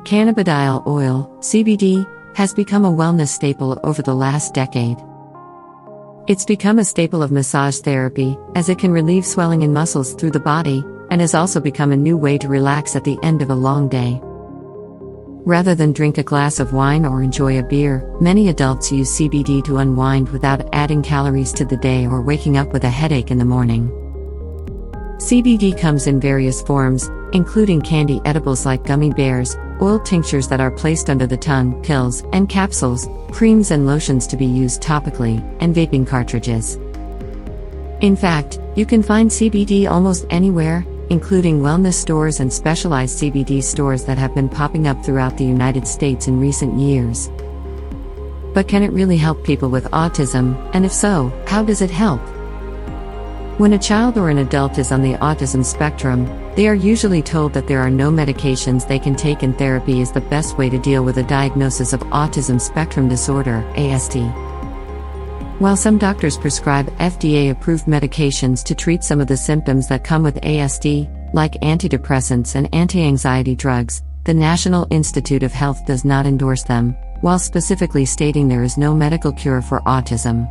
Cannabidiol oil, CBD, has become a wellness staple over the last decade. It's become a staple of massage therapy, as it can relieve swelling in muscles through the body, and has also become a new way to relax at the end of a long day. Rather than drink a glass of wine or enjoy a beer, many adults use CBD to unwind without adding calories to the day or waking up with a headache in the morning. CBD comes in various forms, including candy edibles like gummy bears, oil tinctures that are placed under the tongue, pills and capsules, creams and lotions to be used topically, and vaping cartridges. In fact, you can find CBD almost anywhere, including wellness stores and specialized CBD stores that have been popping up throughout the United States in recent years. But can it really help people with autism, and if so, how does it help? When a child or an adult is on the autism spectrum, they are usually told that there are no medications they can take and therapy is the best way to deal with a diagnosis of autism spectrum disorder, ASD. While some doctors prescribe FDA-approved medications to treat some of the symptoms that come with ASD, like antidepressants and anti-anxiety drugs, the National Institute of Health does not endorse them, while specifically stating there is no medical cure for autism.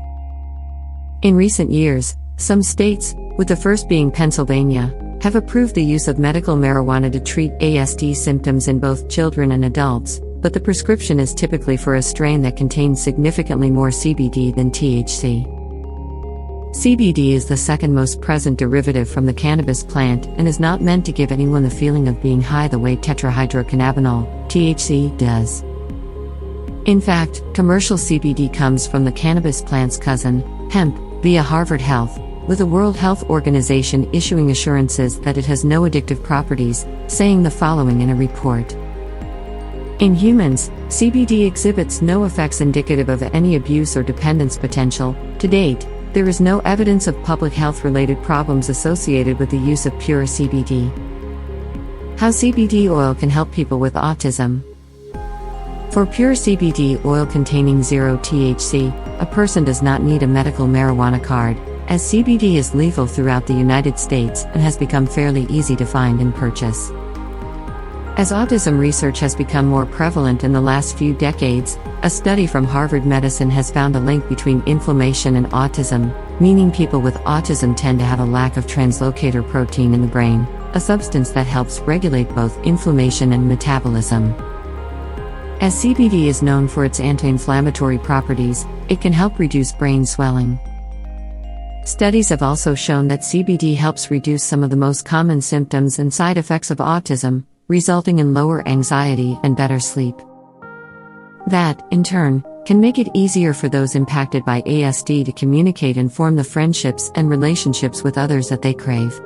In recent years, some states, with the first being Pennsylvania, have approved the use of medical marijuana to treat ASD symptoms in both children and adults, but the prescription is typically for a strain that contains significantly more CBD than THC. CBD is the second most present derivative from the cannabis plant and is not meant to give anyone the feeling of being high the way tetrahydrocannabinol, THC, does. In fact, commercial CBD comes from the cannabis plant's cousin, hemp, via Harvard Health, with the World Health Organization issuing assurances that it has no addictive properties, saying the following in a report. In humans, CBD exhibits no effects indicative of any abuse or dependence potential. To date, there is no evidence of public health-related problems associated with the use of pure CBD. How CBD oil can help people with autism. For pure CBD oil containing 0 THC, a person does not need a medical marijuana card, as CBD is legal throughout the United States and has become fairly easy to find and purchase. As autism research has become more prevalent in the last few decades, a study from Harvard Medicine has found a link between inflammation and autism, meaning people with autism tend to have a lack of translocator protein in the brain, a substance that helps regulate both inflammation and metabolism. As CBD is known for its anti-inflammatory properties, it can help reduce brain swelling. Studies have also shown that CBD helps reduce some of the most common symptoms and side effects of autism, resulting in lower anxiety and better sleep. That, in turn, can make it easier for those impacted by ASD to communicate and form the friendships and relationships with others that they crave.